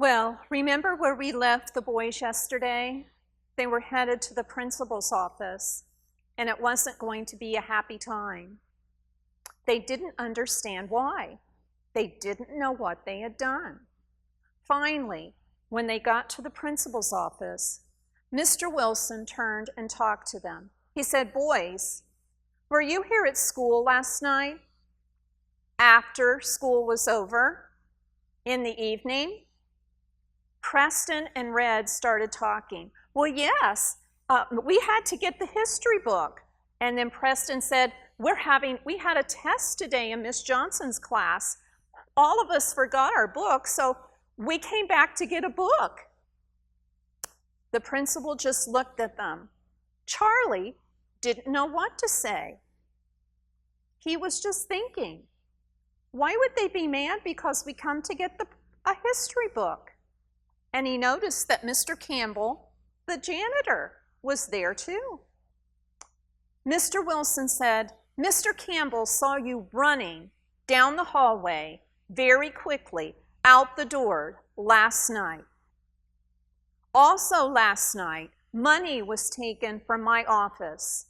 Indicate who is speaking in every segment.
Speaker 1: Well, remember where we left the boys yesterday? They were headed to the principal's office, and it wasn't going to be a happy time. They didn't understand why. They didn't know what they had done. Finally, when they got to the principal's office, Mr. Wilson turned and talked to them. He said, "Boys, were you here at school last night? After school was over? In the evening?" Preston and Red started talking. "Well, yes, we had to get the history book." And then Preston said, we had a test today in Miss Johnson's class. All of us forgot our book, so we came back to get a book. The principal just looked at them. Charlie didn't know what to say. He was just thinking, why would they be mad because we come to get a history book? And he noticed that Mr. Campbell, the janitor, was there too. Mr. Wilson said, "Mr. Campbell saw you running down the hallway very quickly out the door last night. Also last night, money was taken from my office.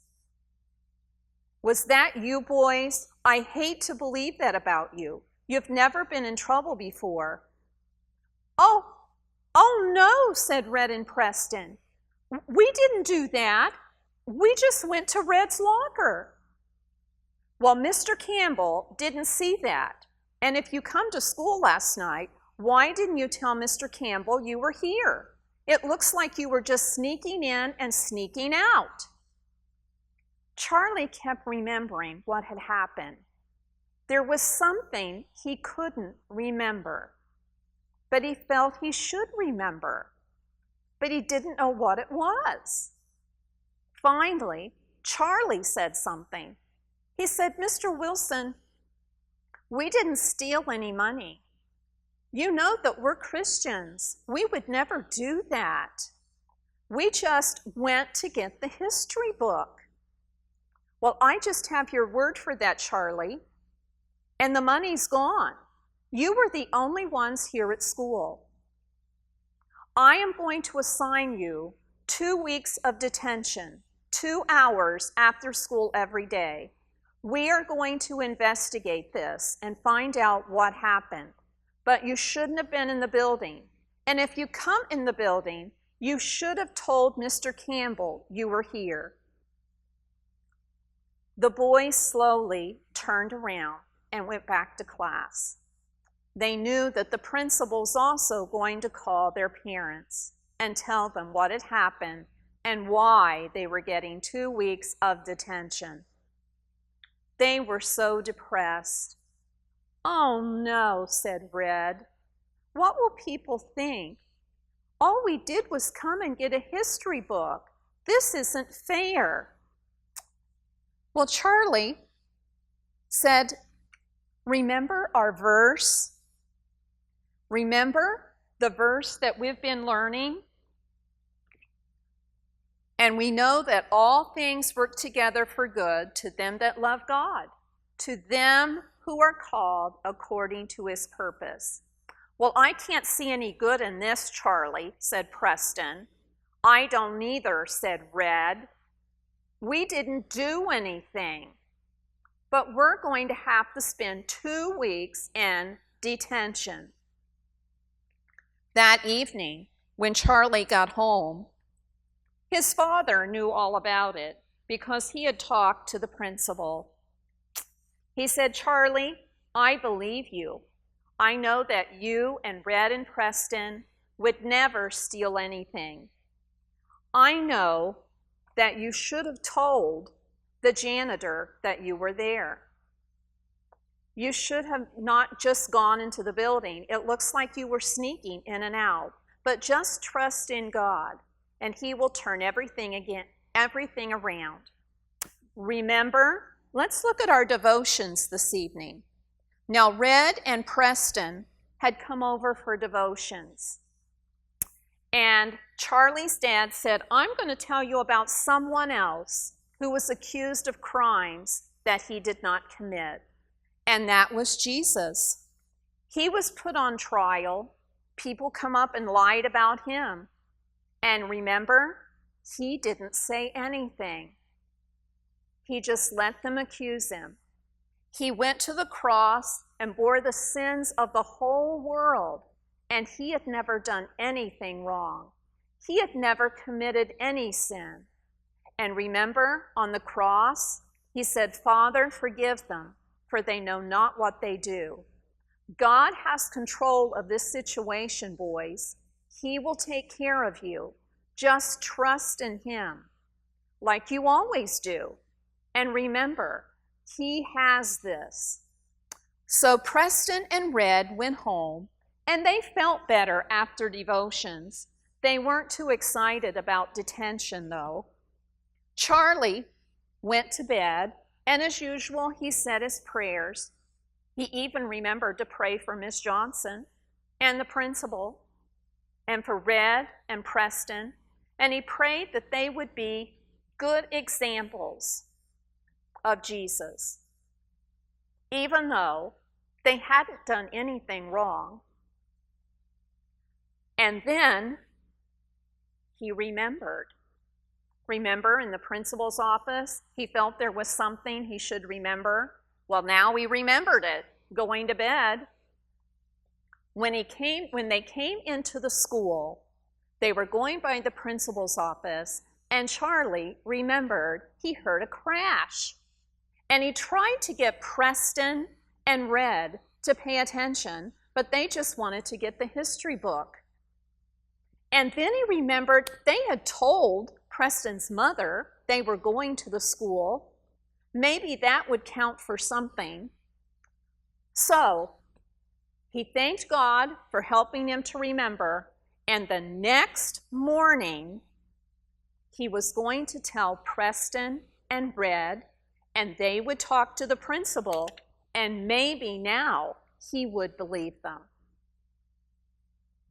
Speaker 1: Was that you, boys? I hate to believe that about you. You've never been in trouble before." Oh no, said Red and Preston. "We didn't do that. We just went to Red's locker." "Well, Mr. Campbell didn't see that. And if you come to school last night, why didn't you tell Mr. Campbell you were here? It looks like you were just sneaking in and sneaking out." Charlie kept remembering what had happened. There was something he couldn't remember, but he felt he should remember, but he didn't know what it was. Finally, Charlie said something. He said, "Mr. Wilson, we didn't steal any money. You know that we're Christians. We would never do that. We just went to get the history book." "Well, I just have your word for that, Charlie. And the money's gone. You were the only ones here at school. I am going to assign you 2 weeks of detention, 2 hours after school every day. We are going to investigate this and find out what happened. But you shouldn't have been in the building. And if you come in the building, you should have told Mr. Campbell you were here." The boys slowly turned around and went back to class. They knew that the principal was also going to call their parents and tell them what had happened and why they were getting 2 weeks of detention. They were so depressed. "Oh no," said Red. "What will people think? All we did was come and get a history book. This isn't fair." Well, Charlie said, "Remember our verse? Remember the verse that we've been learning? And we know that all things work together for good to them that love God, to them who are called according to his purpose." "Well, I can't see any good in this, Charlie," said Preston. "I don't either," said Red. "We didn't do anything, but we're going to have to spend 2 weeks in detention." That evening, when Charlie got home, his father knew all about it because he had talked to the principal. He said, "Charlie, I believe you. I know that you and Red and Preston would never steal anything. I know that you should have told the janitor that you were there. You should have not just gone into the building. It looks like you were sneaking in and out. But just trust in God, and he will turn everything around." Remember, let's look at our devotions this evening. Now, Red and Preston had come over for devotions. And Charlie's dad said, "I'm going to tell you about someone else who was accused of crimes that he did not commit." And that was Jesus. He was put on trial. people come up and lied about him. And remember, he didn't say anything. He just let them accuse him. He went to the cross and bore the sins of the whole world, and he had never done anything wrong. He had never committed any sin. And remember, on the cross, he said, "Father, forgive them, for they know not what they do." God has control of this situation, boys. He will take care of you. Just trust in him, like you always do. And remember, he has this. So Preston and Red went home, and they felt better after devotions. They weren't too excited about detention, though. Charlie went to bed, and as usual, he said his prayers. He even remembered to pray for Miss Johnson and the principal, and for Red and Preston, and he prayed that they would be good examples of Jesus, even though they hadn't done anything wrong. And then he remembered. Remember, in the principal's office, he felt there was something he should remember. Well, now he remembered it, going to bed. When they came into the school, they were going by the principal's office, and Charlie remembered he heard a crash. And he tried to get Preston and Red to pay attention, but they just wanted to get the history book. And then he remembered they had told Preston's mother they were going to the school. Maybe that would count for something. So he thanked God for helping him to remember, and the next morning he was going to tell Preston and Red, and they would talk to the principal, and maybe now he would believe them.